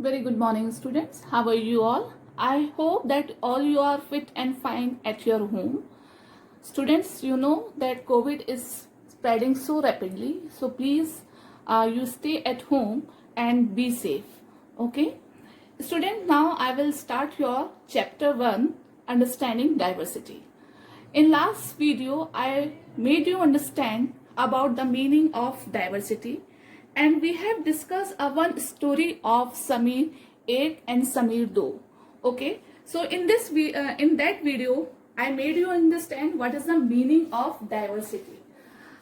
Very good morning, students. How are you all? I hope that all you are fit and fine at your home. Students, you know that COVID is spreading so rapidly. So please, you stay at home and be safe. Okay? Student, now I will start your chapter 1, Understanding Diversity. In last video, I made you understand about the meaning of diversity, and we have discussed one story of Samir 1 and Samir 2. Okay, so in that video, I made you understand what is the meaning of diversity.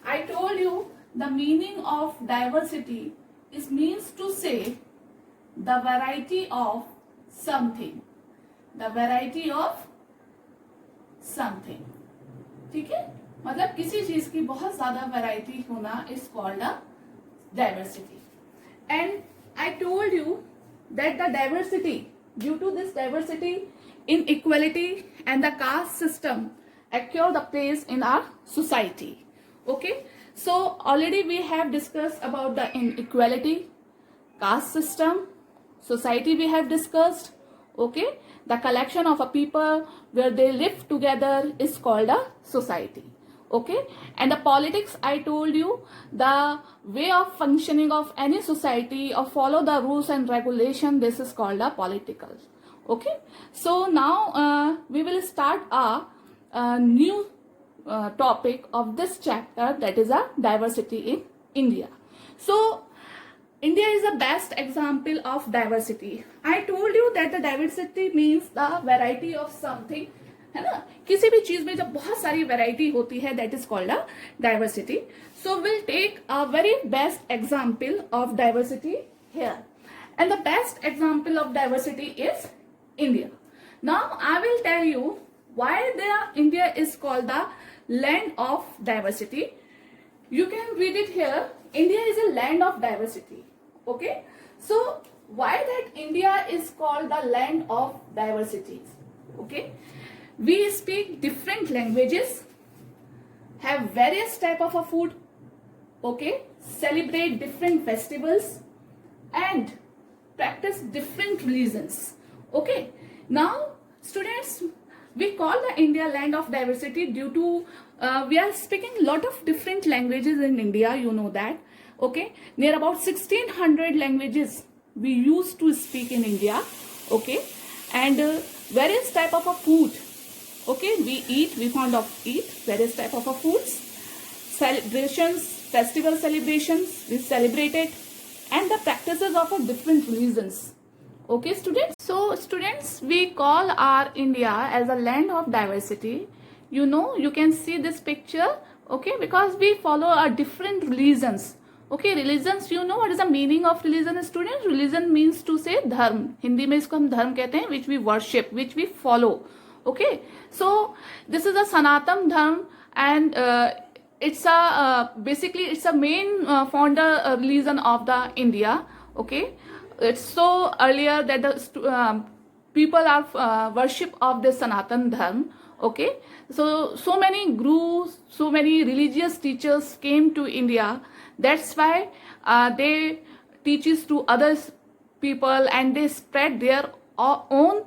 I told you the meaning of diversity is means to say the variety of something. The variety of something. ठीक है, मतलब किसी चीज की बहुत ज्यादा variety होना is called a diversity. And I told you that the diversity, due to this diversity, inequality and the caste system acquire the place in our society. Okay, so already we have discussed about the inequality, caste system, society we have discussed. Okay, the collection of a people where they live together is called a society. Okay, and the politics, I told you, the way of functioning of any society or follow the rules and regulation, this is called a political. Okay, so now we will start a new topic of this chapter, that is a diversity in India. So India is the best example of diversity. I told you that the diversity means the variety of something, है ना. किसी भी चीज में जब बहुत सारी variety होती है, that is called a diversity. So we'll take a very best example of diversity here, and the best example of diversity is India. Now I will tell you why India is called the land of diversity. You can read it here. India is a land of diversity. Okay, so why that India is called the land of diversity? Okay, we speak different languages, have various type of a food, okay, celebrate different festivals, and practice different religions. Okay, now students, we call the India land of diversity due to we are speaking lot of different languages in India, you know that. Okay, near about 1600 languages we used to speak in India. Okay, and various type of a food, okay, we fond of eat various type of a foods, celebrations, festival celebrations we celebrate it, and the practices of a different religions. Okay, students, so students, we call our India as a land of diversity. You know, you can see this picture. Okay, because we follow a different religions. Okay, religions, you know what is the meaning of religion, students? Religion means to say dharm. Hindi में इसको हम धर्म कहते हैं, which we worship, which we follow. Okay, so this is a Sanatan dharm, and it's a basically it's a main founder religion of the India. Okay, it's so earlier that the people are worship of the Sanatan dharm. Okay, so many gurus, so many religious teachers came to India. That's why they teaches to others people, and they spread their own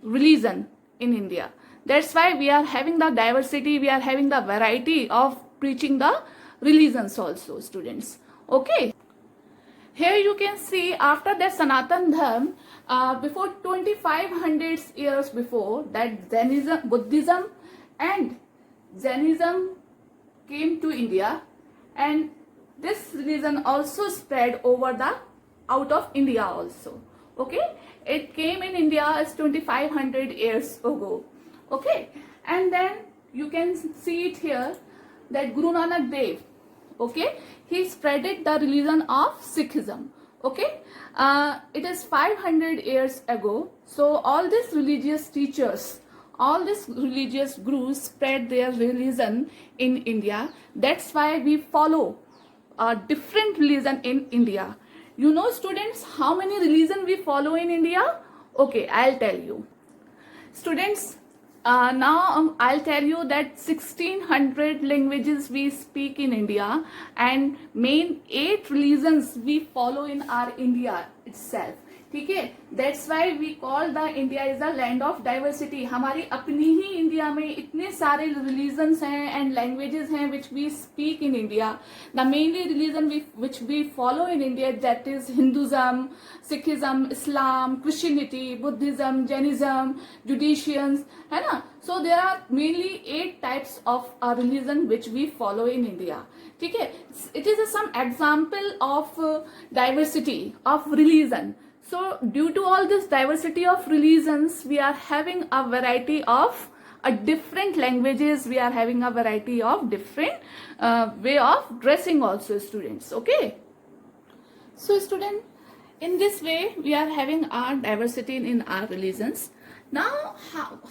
religion in India. That's why we are having the diversity, we are having the variety of preaching the religions also, students. Okay, here you can see after that Sanatan dharma, before 2500 years before that, Jainism, Buddhism and Jainism came to India, and this religion also spread over the out of India also. Okay, it came in India as 2500 years ago. Okay, and then you can see it here that Guru Nanak Dev, okay, he spreaded the religion of Sikhism. Okay, it is 500 years ago. So all these religious teachers, all these religious gurus spread their religion in India. That's why we follow a different religion in India. You know, students, how many religion we follow in India? Okay, I'll tell you. Students, now I'll tell you that 1600 languages we speak in India, and main 8 religions we follow in our India itself. ठीक है. That's why we call the India is the land of diversity. हमारी अपनी ही India में इतने सारे religions हैं and languages हैं which we speak in India. The mainly religion which we follow in India that is Hinduism, Sikhism, Islam, Christianity, Buddhism, Jainism, Judaism, है ना. So there are mainly 8 types of religion which we follow in India. ठीक है. It is some example of diversity of religion. So due to all this diversity of religions, we are having a variety of different languages. We are having a variety of different way of dressing also, students. Okay. So student, in this way we are having our diversity in our religions. Now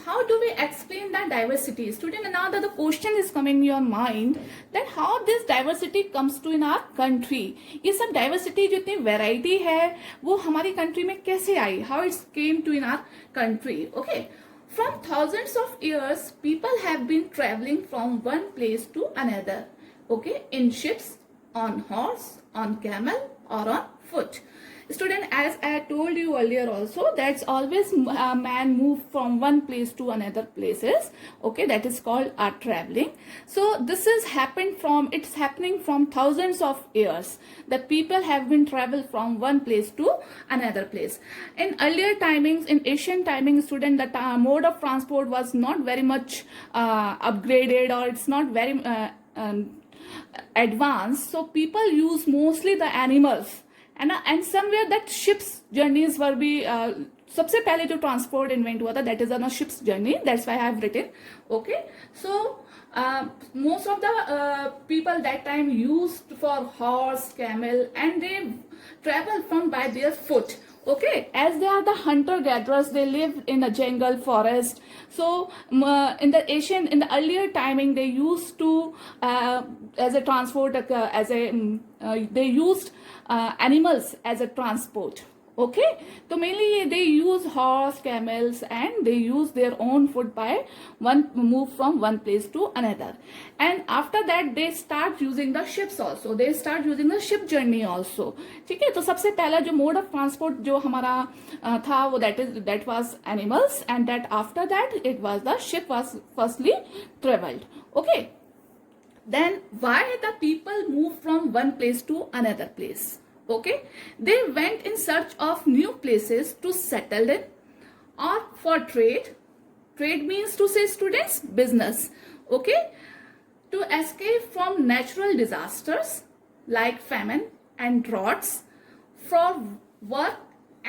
how do we explain that diversity, student? Now that the question is coming in your mind that how this diversity comes to in our country. ये सब diversity जो इतनी variety है वो हमारी country में कैसे आई, how it came to in our country. Okay, from thousands of years people have been traveling from one place to another. Okay, in ships, on horse, on camel, or on foot. Student, as I told you earlier also, that's always man move from one place to another places. Okay, that is called traveling. So this is it's happening from thousands of years that people have been traveled from one place to another place. In earlier timings, in ancient timings, student, the mode of transport was not very much upgraded, or it's not very advanced. So people use mostly the animals. And somewhere that ships journeys were be सबसे पहले जो transport invent हुआ था that is on ships journey. That's why I have written. Okay, so most of the people that time used for horse, camel, and they travel from by their foot. Okay, as they are the hunter gatherers, they live in a jungle forest. So in the earlier timing, they used to as a transport they used animals as a transport. Okay, so mainly they use horse, camels, and they use their own foot by move from one place to another. And after that they start using the ships also. They start using the ship journey also. ठीक है, तो सबसे पहला जो mode of transport जो हमारा था वो that was animals, and that after that it was the ship was firstly traveled. Okay, then why the people move from one place to another place? Okay, they went in search of new places to settle in, or for trade. Trade means to say, students, business. Okay, to escape from natural disasters like famine and droughts, for work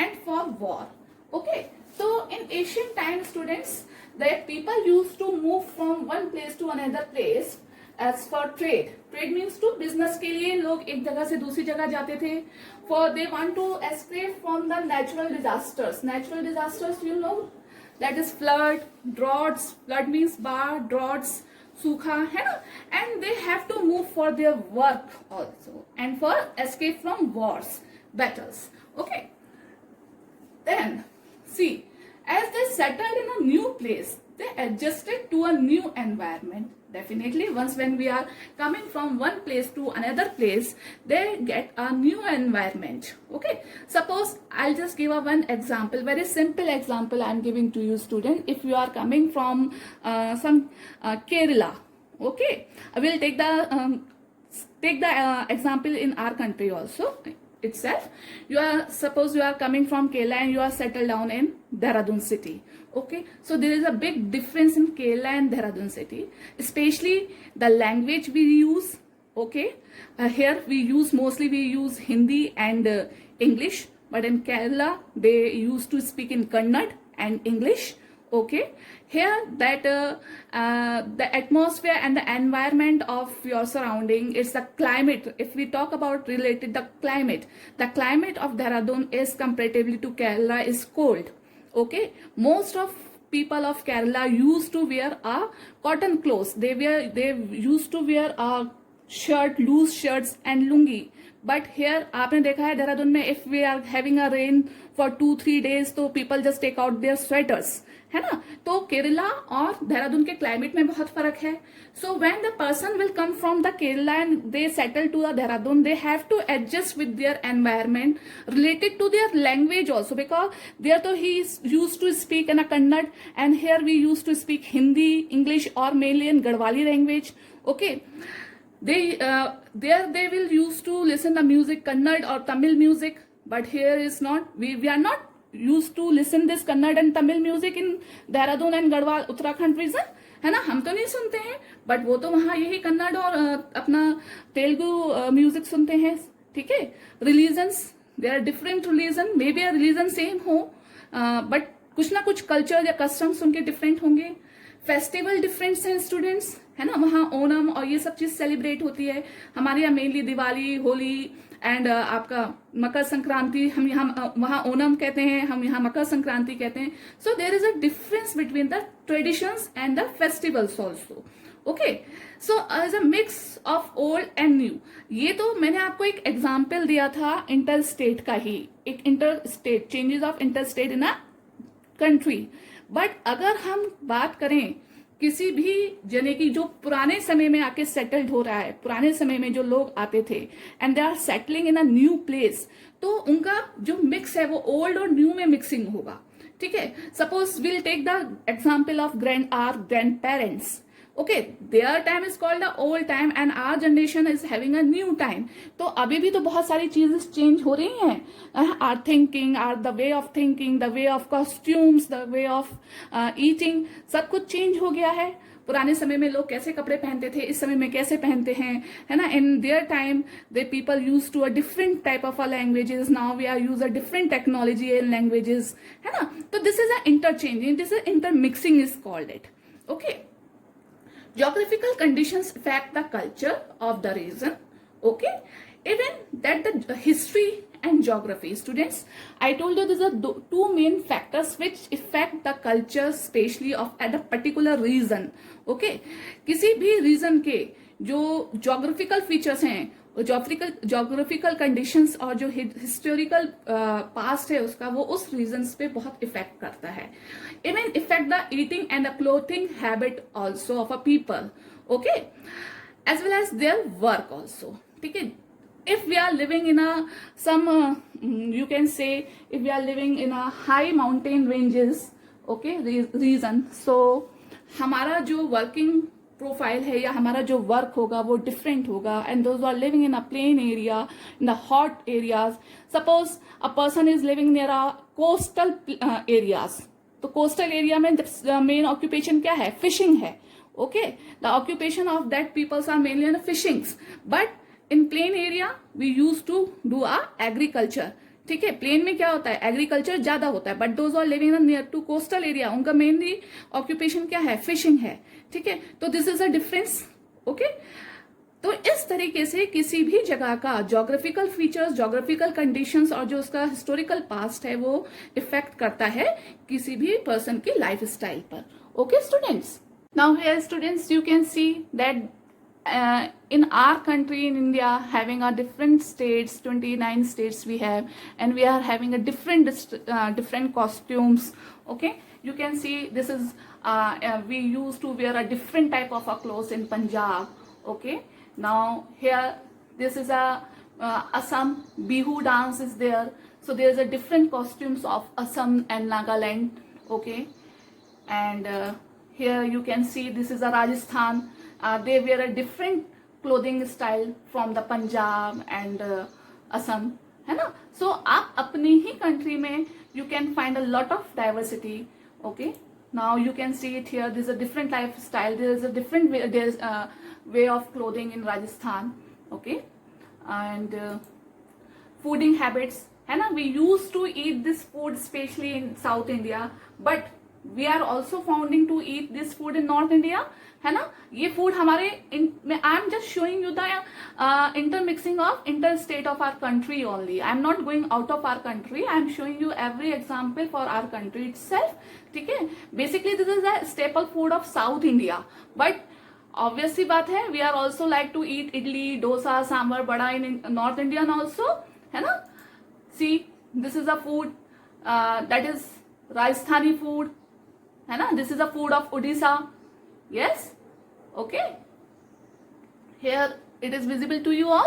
and for war. Okay, so in ancient times, students, the people used to move from one place to another place as for trade. Trade means to business के लिए लोग एक जगह से दूसरी जगह जाते थे. For they want to escape from the natural disasters. Natural disasters, you know, that is flood, droughts. Flood means बाढ़, droughts, सूखा, है ना. And they have to move for their work also, and for escape from wars, battles. Okay. Then see, as they settled in a new place, they adjusted to a new environment. Definitely, once when we are coming from one place to another place, they get a new environment. Okay, suppose I'll just give one example, very simple example I'm giving to you, student. If you are coming from some Kerala, okay, I will take the example in our country also itself. Suppose you are coming from Kerala and you are settled down in Dehradun city. Okay, so there is a big difference in Kerala and Dehradun city, especially the language we use. Okay, here we use Hindi and English, but in Kerala they used to speak in Kannada and English. Okay, here that the atmosphere and the environment of your surrounding, it's the climate. If we talk about related the climate of Dehradun is comparatively to Kerala is cold. Okay, most of people of Kerala used to wear a cotton clothes. They used to wear a shirt, loose shirts and lungi. But here आपने देखा है देहरादून में if we are having a rain for 2-3 days तो people just take out their sweaters, है ना। तो केरला और देहरादून के क्लाइमेट में बहुत फर्क है. So when the person will come from the Kerala and they settle to the Dehradun, they have to adjust with their environment related to their language also, because there तो he is used to speak in a Kannada and here we used to speak Hindi, English or mainly in Garhwali language. Okay, they there they will used to listen the music Kannada or Tamil music, but here is not, we are not used to listen this Kannada and Tamil music in Dehradun and Garhwal Uttarakhand region, है ना. हम तो नहीं सुनते हैं, but वो तो वहाँ यही कन्नड़ और अपना तेलुगु म्यूजिक सुनते हैं. ठीक है. Religions, there are different religion, maybe religion same हो, बट कुछ ना कुछ कल्चर या कस्टम्स उनके डिफरेंट होंगे. फेस्टिवल डिफरेंस हैं स्टूडेंट्स, है ना. वहाँ ओणम और ये सब चीज सेलिब्रेट होती है. हमारे यहाँ मेनली दिवाली, होली एंड आपका मकर संक्रांति, हम यहाँ वहाँ ओणम कहते हैं, हम यहाँ मकर संक्रांति कहते हैं. So there is a difference between the traditions and the festivals also. Okay, so as a mix of old and new. ये तो मैंने आपको एक एग्जाम्पल दिया था इंटर स्टेट का ही, एक inter state changes of inter state in a country. But अगर हम बात करें किसी भी जने की जो पुराने समय में आके सेटल्ड हो रहा है, पुराने समय में जो लोग आते थे and they are settling in a new place, तो उनका जो मिक्स है वो ओल्ड और न्यू में मिक्सिंग होगा. ठीक है. Suppose will take the example of grandparents. Okay, their time is called the old time and our generation is having a new time. तो अभी भी तो बहुत सारी चीजें चेंज हो रही हैं. Our thinking, our the way of thinking, the way of costumes, the way of eating, सब कुछ चेंज हो गया है. पुराने समय में लोग कैसे कपड़े पहनते थे, इस समय में कैसे पहनते हैं, है ना. In their time they people use to a different type of a languages. Now we are use a different technology in languages, है ना. तो this is a interchanging, this is intermixing is called it. Okay. Geographical conditions affect the culture of the region. Okay, even that the history and geography, students, I told you these are two main factors which affect the culture, especially of at a particular region. Okay, किसी भी region के जो geographical features हैं, geographical conditions और जो historical past है उसका, वो उस रीजन्स पे बहुत इफेक्ट करता है. Even effect the eating and the clothing habit also of a people. Okay, as well as their work also. ठीक है. if we are living in a some you can say if we are living in a high mountain ranges, okay, reason, so हमारा जो working profile है या हमारा जो work होगा वो डिफरेंट होगा. And those are living in a plain area, in the hot areas. Suppose a person is living near a coastal areas, तो कोस्टल एरिया में मेन ऑक्यूपेशन क्या है? फिशिंग है. Okay, the occupation of that peoples are mainly in fishings. But in plain area we use to do a agriculture. ठीक है, plane में क्या होता है? एग्रीकल्चर ज्यादा होता है. But those are living near to coastal area, उनका मेनली ऑक्यूपेशन क्या है? फिशिंग है. ठीक है, तो this is a difference. Okay, तो इस तरीके से किसी भी जगह का जोग्राफिकल फीचर्स, जोग्राफिकल कंडीशंस और जो उसका हिस्टोरिकल पास्ट है वो इफेक्ट करता है किसी भी पर्सन की लाइफ स्टाइल पर. Okay students, now here students you can see that in our country in India having a different states, 29 states we have, and we are having a different costumes. Okay, you can see this is we used to wear a different type of a clothes in Punjab. Okay, now here this is a Assam Bihu dance is there, so there is a different costumes of Assam and Nagaland. Okay, and here you can see this is a Rajasthan. They wear a different clothing style from the Punjab and Assam, है ना. So आप अपनी ही country में you can find a lot of diversity. Okay, now you can see it here. This is a different lifestyle. There is a different way, there is a way of clothing in Rajasthan. Okay, and fooding habits, है ना. We used to eat this food especially in South India, but we are also founding to eat this food in North India, है ना. ये food हमारे I am just showing you the intermixing of inter state of our country only. I am not going out of our country. I am showing you every example for our country itself. ठीक है, basically this is the staple food of South India, but obvious सी बात है, we are also like to eat idli, dosa, sambar, vada in north Indian also, है ना. See this is a food that is Rajasthani food, है ना. This is a food of Orissa. Yes, okay. Here it is visible to you all.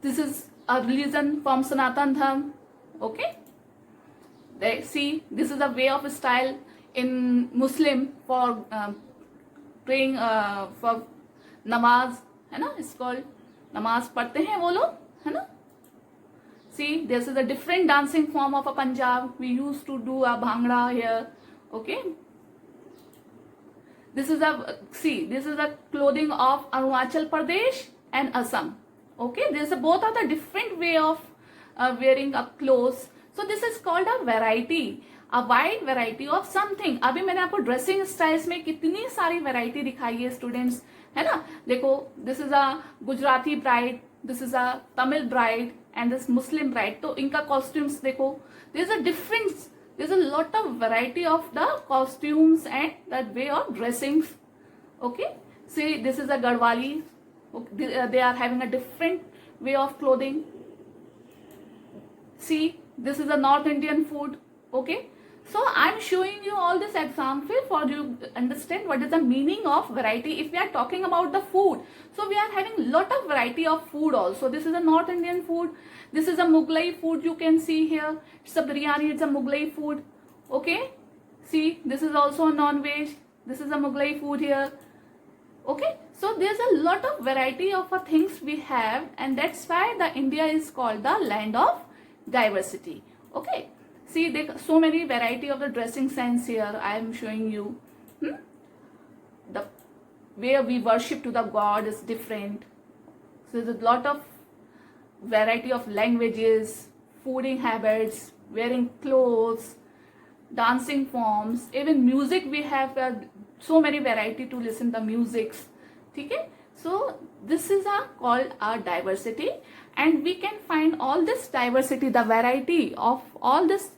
This is a religion from Sanatan Dharma. Okay, they see this is a way of style in Muslim for praying for namaz, है ना. It's called namaz पढ़ते हैं वो लोग, है ना. See, this is a different dancing form of a Punjab. We used to do a bhangra here. Okay. This is a clothing of Arunachal Pradesh and Assam. Okay, this is both are the different way of wearing a clothes. So this is called a variety, a wide variety of something. अभी मैंने आपको dressing styles में कितनी सारी variety दिखाई है students, है ना. देखो, this is a Gujarati bride, this is a Tamil bride and this Muslim bride. तो इनका कॉस्ट्यूम्स देखो, this is a difference. There's a lot of variety of the costumes and that way of dressings. Okay, see, this is a Garhwali. Okay, they are having a different way of clothing. See, this is a North Indian food. Okay, so I'm showing you all this example for you to understand what is the meaning of variety. If we are talking about the food, so we are having lot of variety of food also. This is a North Indian food. This is a Mughlai food. You can see here, it's a biryani. It's a Mughlai food. Okay, see, this is also a non-veg. This is a Mughlai food here. Okay, so there's a lot of variety of things we have, and that's why the India is called the land of diversity. Okay, see, there so many variety of the dressing sense here. I am showing you. The way we worship to the God is different. So there's a lot of variety of languages, fooding habits, wearing clothes, dancing forms, even music. We have so many variety to listen the musics. Okay, so this is called our diversity, and we can find all this diversity, the variety of all this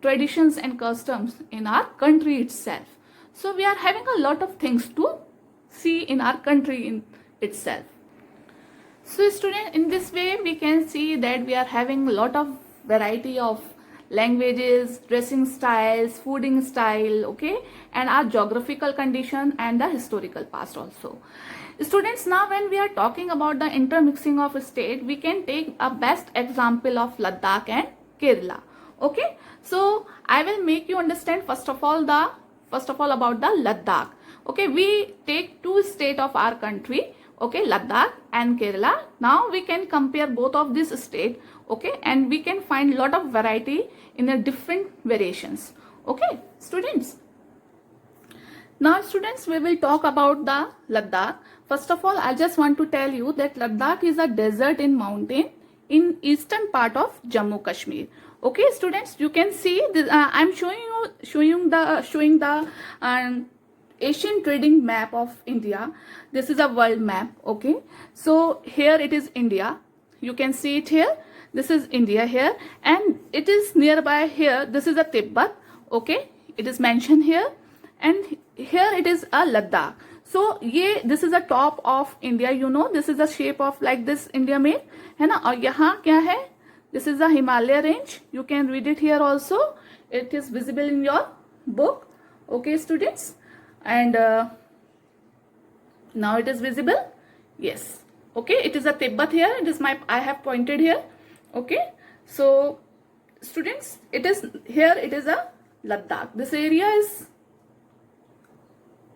traditions and customs in our country itself. So we are having a lot of things to see in our country in itself. So student, in this way we can see that we are having a lot of variety of languages, dressing styles, fooding style, okay, and our geographical condition and the historical past also. Students, now when we are talking about the intermixing of state, we can take a best example of Ladakh and Kerala. Okay, so I will make you understand first of all about the Ladakh. Okay, we take two states of our country, okay, Ladakh and Kerala. Now we can compare both of these states, okay, and we can find lot of variety in the different variations. Okay, students. Now students, we will talk about the Ladakh. First of all, I just want to tell you that Ladakh is a desert in mountain in eastern part of Jammu Kashmir. Okay, students, you can see this, I'm showing the Asian trading map of India. This is a world map. Okay, so here it is India. You can see it here. This is India here, and it is nearby here. This is a Tibet. Okay, it is mentioned here, and here it is a Ladakh. So this is the top of India. You know, this is the shape of like this India में, है ना. और यहाँ क्या है? This is the Himalaya range. You can read it here also. It is visible in your book. Okay, students, and now it is visible. Yes. Okay, it is a Tibet here. It is I have pointed here. Okay, so students, it is here. It is a Ladakh. This area is.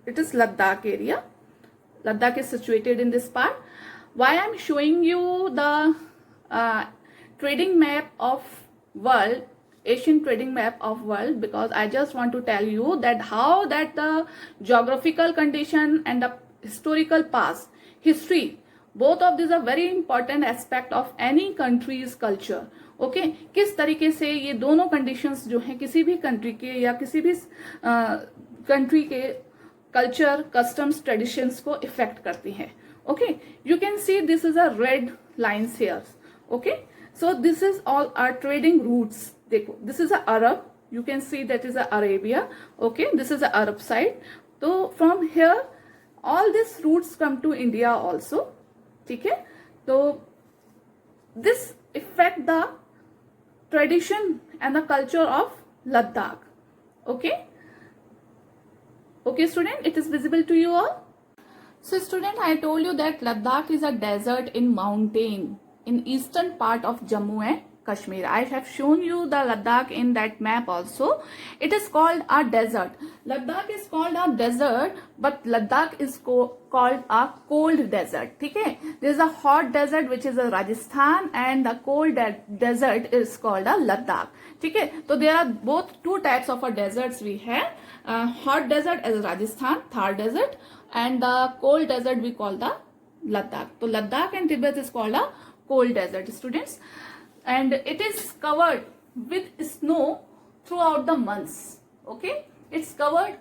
It is Ladakh area. Ladakh is situated in this part. Why I am showing you the trading map of world, Asian trading map of world, because I just want to tell you that how that the geographical condition and the historical past, history, both of these are very important aspect of any country's culture. Okay, किस तरीके से ये दोनों conditions जो हैं किसी भी country के या किसी भी country के culture, customs, traditions को affect करती हैं. Okay, you can see this is a red lines here. Okay, so this is all our trading routes. देखो, this is a Arab. You can see that is a Arabia. Okay, this is the Arab side. तो from here all this routes come to India also, ठीक है। तो this effect the tradition and the culture of Ladakh. Okay, okay student, it is visible to you all. So student, I told you that Ladakh is a desert in mountain in eastern part of Jammu and Kashmir. I have shown you the Ladakh in that map also. It is called a desert. Ladakh is called a desert, but Ladakh is called a cold desert. ठीक है, there is a hot desert which is a Rajasthan and the cold desert is called a Ladakh. ठीक है, तो there are both two types of a deserts we have. Hot desert as Rajasthan, Thar desert, and the cold desert we call the Ladakh. So Ladakh and Tibet is called a cold desert, students, and it is covered with snow throughout the months. Okay, it's covered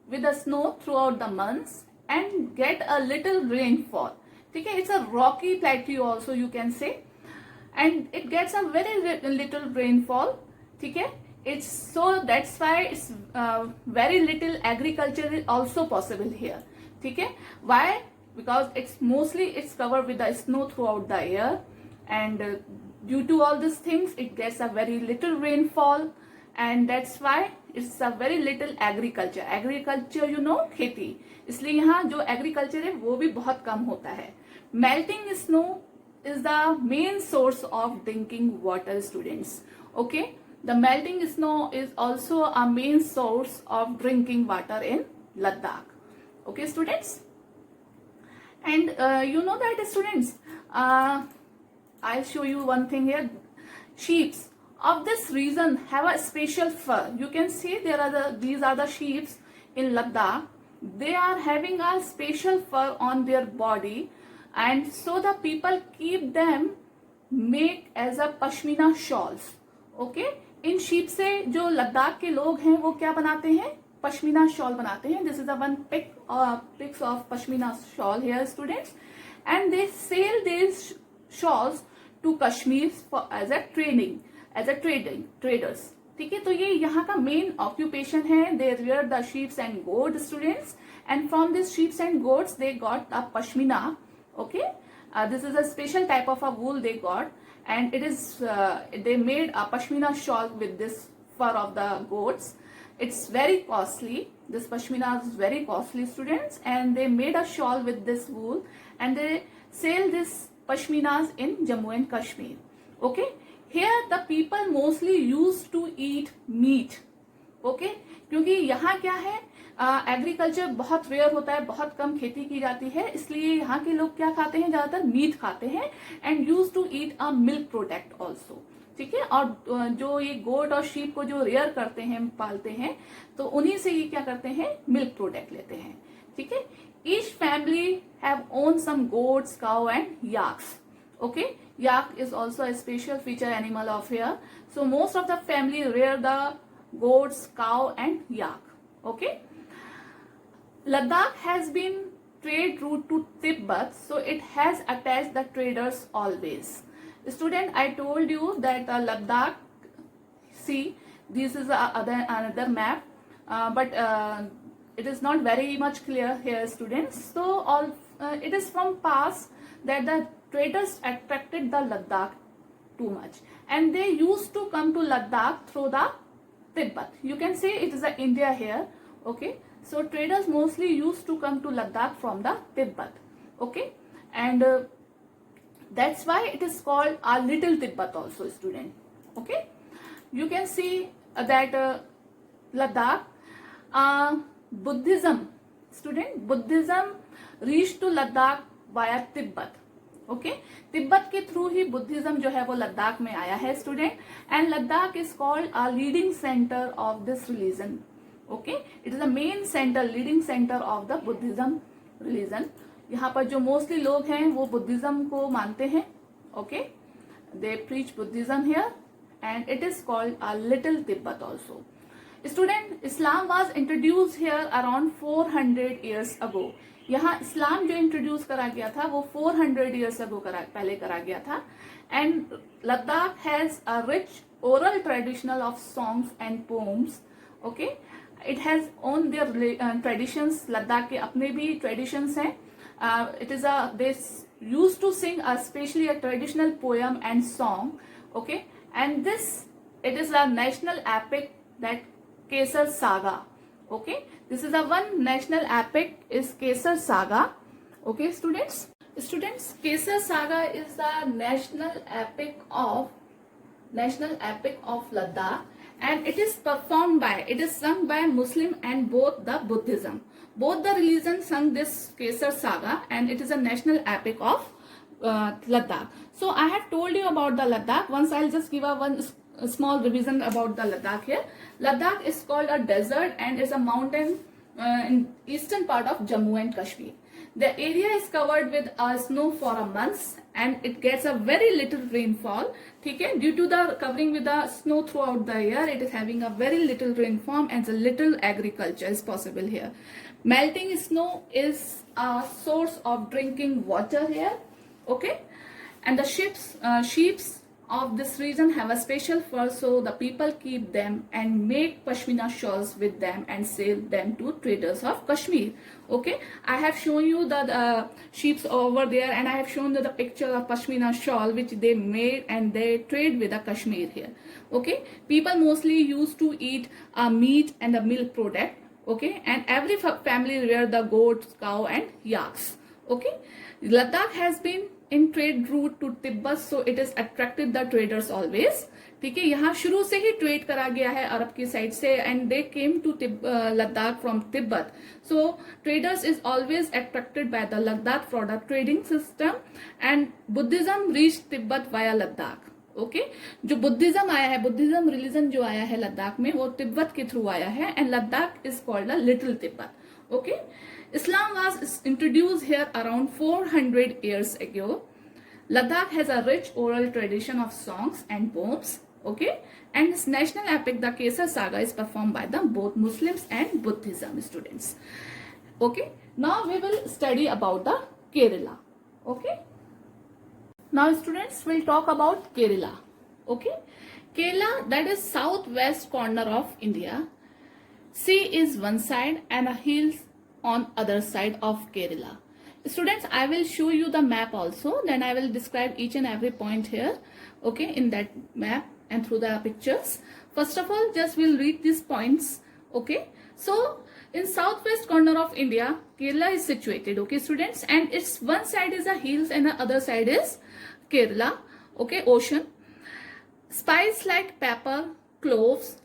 with the snow throughout the months and get a little rainfall. Okay, it's a rocky plateau also, you can say, and it gets a very little rainfall. Okay, it's so that's why it's very little agriculture is also possible here. Okay, why? Because it's covered with the snow throughout the year, and due to all these things it gets a very little rainfall, and that's why it's a very little agriculture you know, खेती, इसलिए यहाँ जो agriculture है वो भी बहुत कम होता है. Melting snow is the main source of drinking water, students. Okay, the melting snow is also a main source of drinking water in Ladakh. Okay, students, and you know that, students, I'll show you one thing here. Sheep of this region have a special fur. You can see these are the sheep in Ladakh. They are having a special fur on their body, and so the people keep them make as a pashmina shawls. Okay, in sheep से जो लद्दाख के लोग हैं वो क्या बनाते हैं, pashmina shawl बनाते हैं. This is one pics of pashmina shawl here, students, and they sell these shawls to Kashmir as a traders. ठीक है, तो ये यहाँ का मेन ऑक्यूपेशन है. दे rear the sheep and goats, students, and from these sheep and goats they got a pashmina. Okay, this is a special type of a wool they got, and it is they made a pashmina shawl with this fur of the goats. It's very costly. This pashmina is very costly, students, and they made a shawl with this wool, and they sell this pashminas in Jammu and Kashmir. Okay, here the people mostly used to eat meat. Okay, क्योंकि यहाँ क्या है, agriculture बहुत rare होता है, बहुत कम खेती की जाती है, इसलिए यहाँ के लोग क्या खाते हैं, ज्यादातर मीट खाते हैं, and use to eat a milk product also. ठीक है, और जो ये गोट और शीप को जो रेयर करते हैं, पालते हैं, तो उन्हीं से ये क्या करते हैं, मिल्क प्रोडक्ट लेते हैं. ठीक है, each family have own some goats, cow and yaks. Okay, yak is also a special feature animal of here, so most of the family rear the goats, cow and yak. Okay, Ladakh has been trade route to Tibet, so it has attached the traders always. Student, I told you that Ladakh, see, this is another map, but it is not very much clear here, students. So it is from past that the traders attracted the Ladakh too much, and they used to come to Ladakh through the Tibet. You can see it is India here. Okay, so traders mostly used to come to Ladakh from the Tibet. Okay, and that's why it is called a little Tibet also, student. Okay, you can see that Ladakh, Buddhism, student, Buddhism reached to Ladakh via Tibet. Okay, Tibet के through ही Buddhism जो है वो लद्दाख में आया है, student, and Ladakh is called a leading centre of this religion. Okay, it is the main centre, leading centre of the Buddhism religion. यहाँ पर जो मोस्टली लोग हैं वो बुद्धिज्म को मानते हैं. Okay, they preach Buddhism here, and it is called a little Tibet also. Student, Islam was introduce here around 400 years अगो. यहाँ इस्लाम जो इंट्रोड्यूस करा गया था वो 400 years अगो पहले करा गया था. And Ladakh has a rich oral traditional of songs and poems. Okay, It has own their traditions. Ladakh के अपने भी traditions हैं. It is a they used to sing especially a traditional poem and song. Okay, and this it is a national epic that Kesar Saga. Okay, this is a one national epic is Kesar Saga. Okay, students, Kesar Saga is the national epic of Ladakh, and it is sung by Muslim and both the Buddhism. Both the religions sung this Kesar Saga, and it is a national epic of Ladakh. So I have told you about the Ladakh. Once I'll just give a small revision about the Ladakh here. Ladakh is called a desert and is a mountain in eastern part of Jammu and Kashmir. The area is covered with snow for a month and it gets a very little rainfall. Okay? Due to the covering with the snow throughout the year, it is having a very little rainfall and a little agriculture is possible here. Melting snow is a source of drinking water here. Okay, and the sheeps of this region have a special fur, so the people keep them and make pashmina shawls with them and sell them to traders of Kashmir. Okay, I have shown you the sheeps over there, and I have shown you the picture of pashmina shawl which they made and they trade with the Kashmir here. Okay, people mostly used to eat meat and the milk product. Okay, and every family rear the goats, cow and yaks. Okay, Ladakh has been in trade route to Tibet, so it has attracted the traders always. ठीक है, यहाँ शुरू से ही trade करा गया है अरब की side से, and they came to Ladakh from Tibet. So traders is always attracted by the Ladakh product trading system, and Buddhism reached Tibet via Ladakh. Okay, जो बुद्धिज्म आया है, बुद्धिज्म रिलीजन जो आया है लद्दाख में, वो तिब्बत के थ्रू आया है, and Ladakh is called a little Tibet. Okay, Islam was introduced here around 400 years ago. Ladakh has a rich oral tradition of songs and poems. Okay, and its national epic, the Kesar Saga, is performed by the both Muslims and Buddhism students. Okay, now we will study about the Kerala. Okay, now students will talk about Kerala. Okay, Kerala, that is southwest corner of India. Sea is one side and a hills on other side of Kerala. Students, I will show you the map also, then I will describe each and every point here, okay, in that map and through the pictures. First of all, just we'll read these points. Okay, so in southwest corner of India, Kerala is situated. Okay, students, and its one side is the hills and the other side is Kerala. Okay, ocean. Spices like pepper, cloves,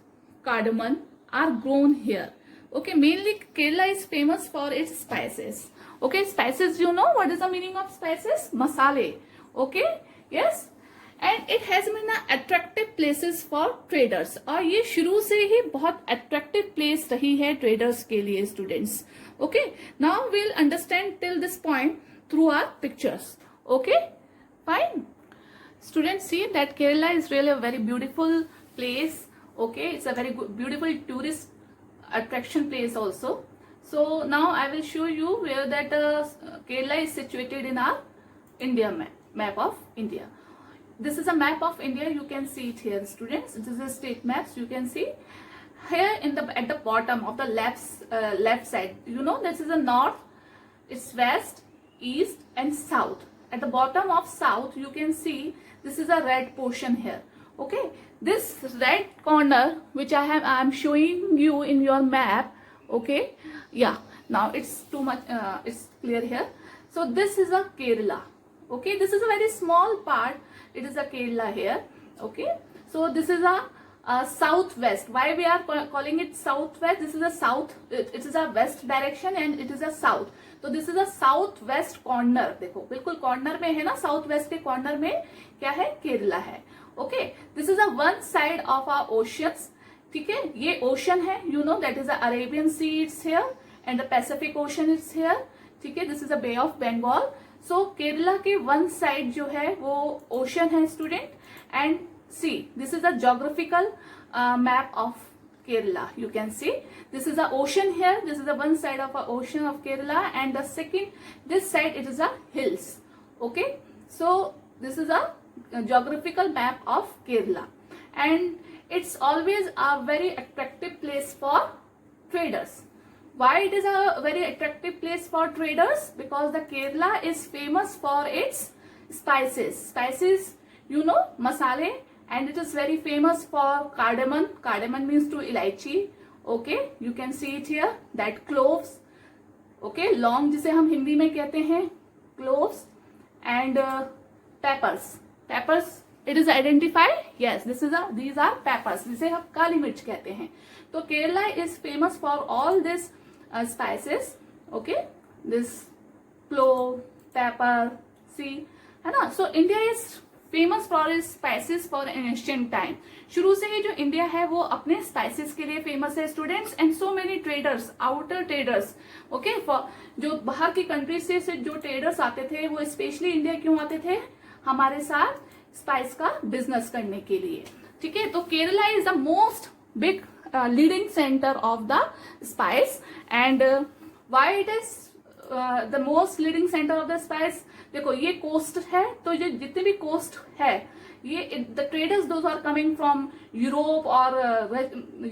cardamom are grown here. Okay, mainly Kerala is famous for its spices. Okay, spices, you know what is the meaning of spices? Masale. Okay, yes, and it has been an attractive places for traders. और ये शुरू से ही बहुत attractive place रही है traders के लिए students. Okay, now we'll understand till this point through our pictures. Okay, fine. Students, see that Kerala is really a very beautiful place. Okay, it's a very good, beautiful tourist attraction place also. So now I will show you where that Kerala is situated in our India map of India. This is a map of India. You can see it here, students. This is a state maps. You can see here in the at the bottom of the left side. You know, this is the north, it's west, east and south. At the bottom of south, you can see this is a red portion here. Okay, this red corner which I am showing you in your map. Okay, yeah, now it's too much, it's clear here. So this is a Kerala. Okay, this is a very small part. It is a Kerala here. Okay, so this is a southwest. Why we are calling it southwest? This is a south, it is a west direction and it is a south. तो this is a south west corner. देखो बिल्कुल corner में है ना, south west के corner में क्या है, केरला है. Okay, this is a one side of our oceans. ठीक है, ये ओशन है, you know that is the Arabian sea it's here and the Pacific ocean it's here. ठीक है, this is a bay of Bengal. So Kerala के one side जो है वो ओशन है student. And see this is a geographical map of Kerala. You can see this is the ocean here. This is the one side of a ocean of Kerala, and the second, this side it is a hills. Okay, so this is a geographical map of Kerala, and it's always a very attractive place for traders. Why it is a very attractive place for traders? Because the Kerala is famous for its spices, you know, masale, and it is very famous for cardamom. Cardamom means to elaichi. Okay, you can see it here, that cloves, okay, long जिसे हम हिंदी में कहते हैं cloves, and peppers it is identified, yes, these are peppers, जिसे हम काली मिर्च कहते हैं. तो Kerala is famous for all this spices, okay, this clove, pepper, see, है ना. So India is famous for its spices for ancient time. शुरू से ही जो इंडिया है वो अपने स्पाइसेस के लिए फेमस है students. And so many traders, outer traders, okay, जो बाहर की कंट्री से जो ट्रेडर्स आते थे वो स्पेशली इंडिया क्यों आते थे? हमारे साथ स्पाइस का बिजनेस करने के लिए. ठीक है, तो Kerala is the most big leading centre of the spice. And why it is the most leading centre of the spice? देखो ये कोस्ट है, तो ये जितने भी कोस्ट है, ये the traders those are coming from Europe और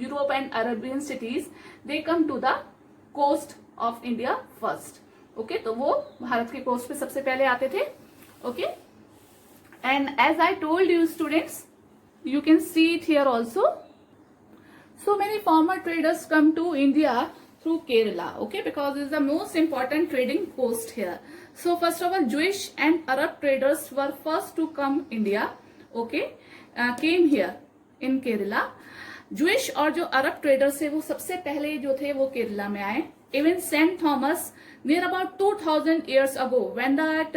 Europe and Arabian cities, they come to the coast of India first. Okay, तो वो भारत के कोस्ट पे सबसे पहले आते थे. Okay, and as I told you students, you can see it here also. So many former traders come to India through Kerala, okay, because it is the most important trading post here. So first of all, Jewish and Arab traders were first to come India, okay, came here in Kerala. Jewish और जो Arab traders है वो सबसे पहले जो थे वो केरला में आए. Even Saint Thomas, near about 2000 years ago, when that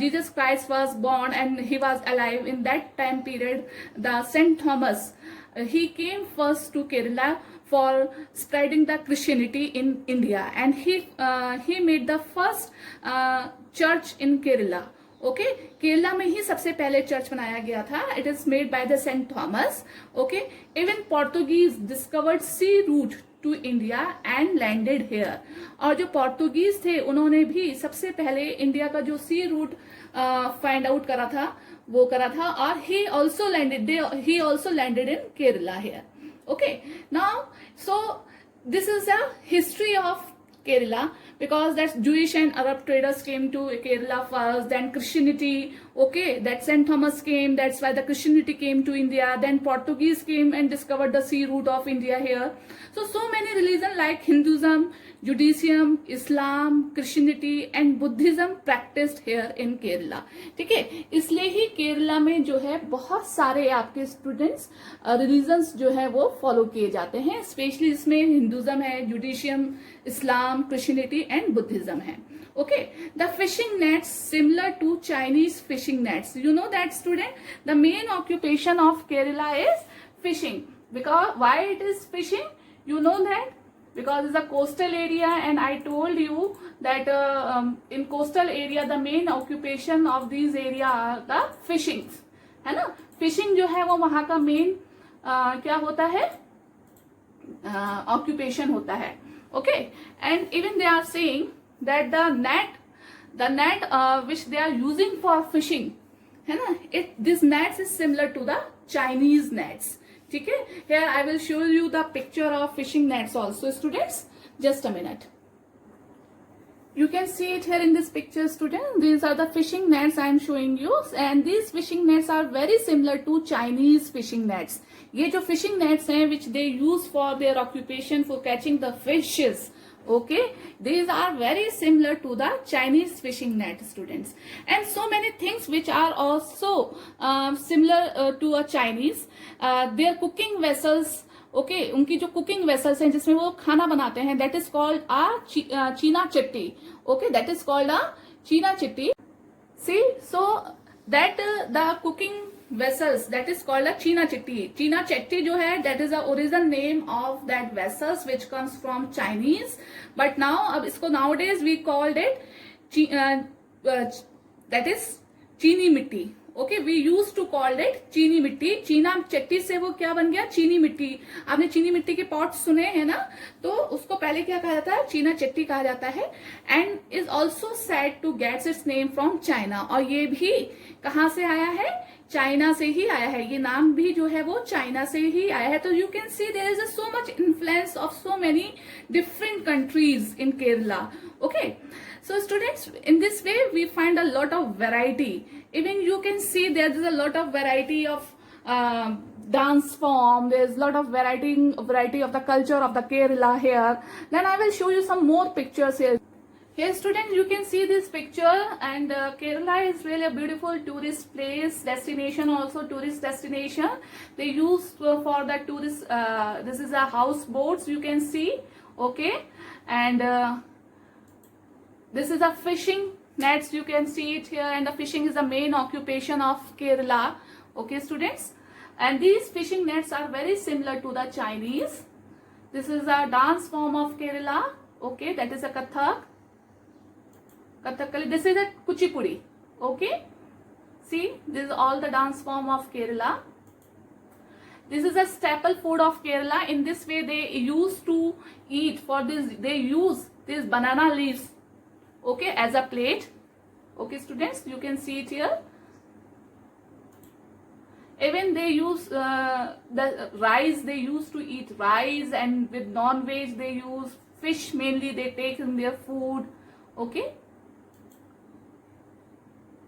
Jesus Christ was born and he was alive in that time period, the Saint Thomas, he came first to Kerala for spreading the Christianity in India, and he made the first church in Kerala. Okay, Kerala में ही सबसे पहले church बनाया गया था. It is made by the saint Thomas. Okay, even Portuguese discovered sea route to India and landed here. और जो Portuguese थे उन्होंने भी सबसे पहले इंडिया का जो सी रूट फाइंड आउट करा था वो करा था, और he also landed in Kerala here. Okay, now so this is the history of Kerala, because that Jewish and Arab traders came to Kerala first, then Christianity, okay, that Saint Thomas came, that's why the Christianity came to India, then Portuguese came and discovered the sea route of India here. So many religions like Hinduism, Judaism, Islam, Christianity and Buddhism practiced here in Kerala. ठीक है, इसलिए ही केरला में जो है बहुत सारे आपके students religions जो है वो फॉलो किए जाते हैं. स्पेशली इसमें हिंदुज्म है, जुडिशियम, इस्लाम, क्रिश्चियनिटी एंड बुद्धिज्म है. Okay, the fishing nets similar to Chinese fishing nets. You know that student, the main occupation of Kerala is fishing. Because why it is fishing? You know that because it's a coastal area, and I told you that in coastal area the main occupation of these area are the fishings, है ना. Fishing जो है वो वहाँ का main क्या होता है, occupation होता है. Okay, and even they are saying that the net which they are using for fishing, है ना, this nets is similar to the Chinese nets. ठीक है, here I will show you the picture of fishing nets also students. Just a minute. You can see it here in this picture students. These are the fishing nets I am showing you, and these fishing nets are very similar to Chinese fishing nets. ये जो fishing nets हैं which they use for their occupation for catching the fishes, okay, these are very similar to the Chinese fishing net students. And so many things which are also similar to a Chinese, their cooking vessels, okay, उनकी जो cooking vessels हैं जिसमें वो खाना बनाते हैं, that is called a चीना चट्टी. Okay, that is called a चीना चट्टी. See, so that the cooking vessels, that is called a चीना चट्टी. चीना चट्टी जो है that is the original name of that vessels which comes from Chinese, but now अब इसको nowadays we called it that is चीनी मिट्टी. Okay, we use to call it चीनी मिट्टी. चीना चट्टी से वो क्या बन गया, चीनी मिट्टी. आपने चीनी मिट्टी के पॉट सुने हैं ना, तो उसको पहले क्या कहा जाता है, चीना चट्टी कहा जाता है. And is also said to gets its name from China. और ये भी कहाँ से आया है, चाइना से ही आया है, ये नाम भी जो है वो चाइना से ही आया है. तो you can see there is so much influence of so many different countries in Kerala. Okay, so students, in this way we find a lot of variety. Even you can see there is a lot of variety of dance form. There's a lot of variety of the culture of the Kerala here. Then I will show you some more pictures here. Here students, you can see this picture, and Kerala is really a beautiful tourist place, destination, also tourist destination. They use for the tourist, this is a houseboats you can see. Okay, and this is a fishing nets, you can see it here, and the fishing is the main occupation of Kerala. Okay students, and these fishing nets are very similar to the Chinese. This is a dance form of Kerala. Okay, that is a Kathakali. This is a Kuchipudi. Okay, see, this is all the dance form of Kerala. This is a staple food of Kerala. In this way they used to eat. For this they use these banana leaves, okay, as a plate. Okay students, you can see it here. Even they use the rice, they used to eat rice, and with non-veg they use fish mainly, they take in their food. Okay,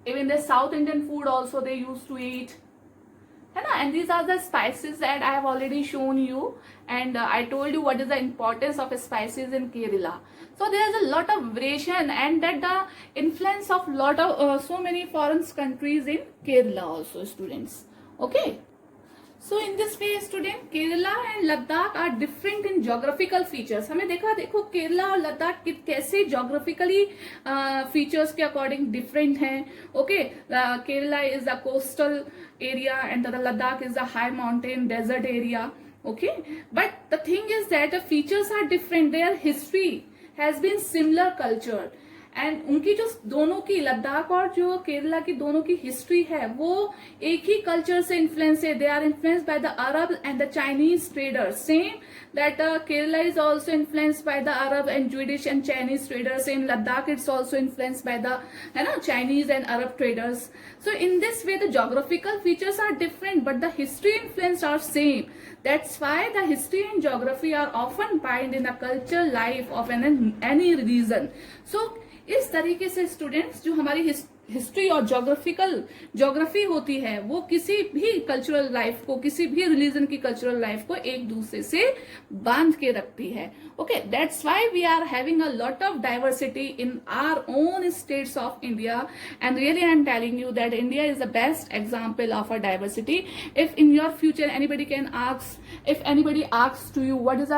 even the South Indian food also they used to eat. And these are the spices that I have already shown you, and I told you what is the importance of spices in Kerala. So there is a lot of variation, and that the influence of lot of so many foreign countries in Kerala also, students. Okay, so in this way student, Kerala and Ladakh are different in geographical features. हमें देखो केरला और लद्दाख कैसे geographically features के according different हैं. Okay, Kerala is a coastal area and the Ladakh is a high mountain desert area. Okay, but the thing is that the features are different. Their history has been similar culture, and उनकी जो दोनों की, लद्दाख और जो केरला की दोनों की history है वो एक ही कल्चर से इन्फ्लुएंस है. They are influenced by the Arab and the Chinese traders. Same that Kerala is also influenced by the Arab and ज्विडिश and Chinese traders. In Ladakh it's also influenced by the, है ना, Chinese and Arab traders. So in this way the geographical features are different but the history influence are same. That's why the history and geography are often bind in the cultural life of any region. So इस तरीके से students जो हमारी history और geography होती है वो किसी भी कल्चरल लाइफ को, किसी भी रिलीजन की कल्चरल लाइफ को एक दूसरे से बांध के रखती है. Okay, that's why we are having a lot of diversity in our own states of India, and really I am telling you that India is the best example of a diversity. If in your future anybody can ask, if anybody asks to you what is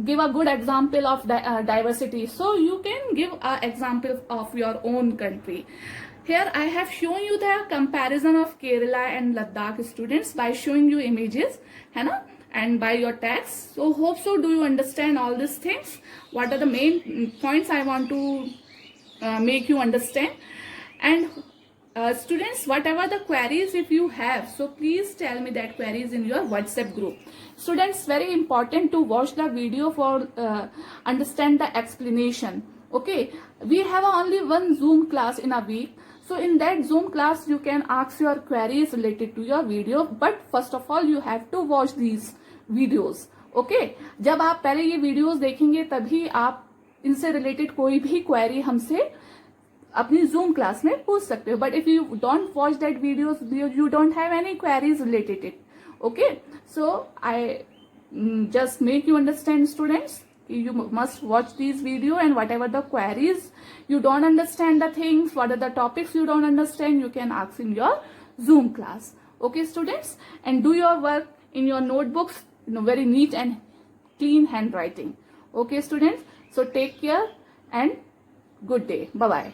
give a good example of diversity, so you can give a example of your own country. Here I have shown you the comparison of Kerala and Ladakh, students, by showing you images, है ना, and by your text. So hope so do you understand all these things. What are the main points I want to make you understand. And students, whatever the queries if you have, so please tell me that queries in your WhatsApp group. Students, very important to watch the video for understand the explanation. Okay, we have only one Zoom class in a week. So in that Zoom class you can ask your queries related to your video, but first of all you have to watch these videos. Okay, जब आप पहले ये videos देखेंगे तभी आप इनसे related कोई भी query हमसे अपनी Zoom क्लास में पूछ सकते हो. But if you don't watch that videos, you don't have any queries related it. Okay, so I just make you understand students, you must watch these video, and whatever the queries you don't understand the things, what are the topics you don't understand, you can ask in your Zoom class. Okay students, and do your work in your notebooks in a very neat and clean handwriting. Okay students, so take care and good day. Bye bye.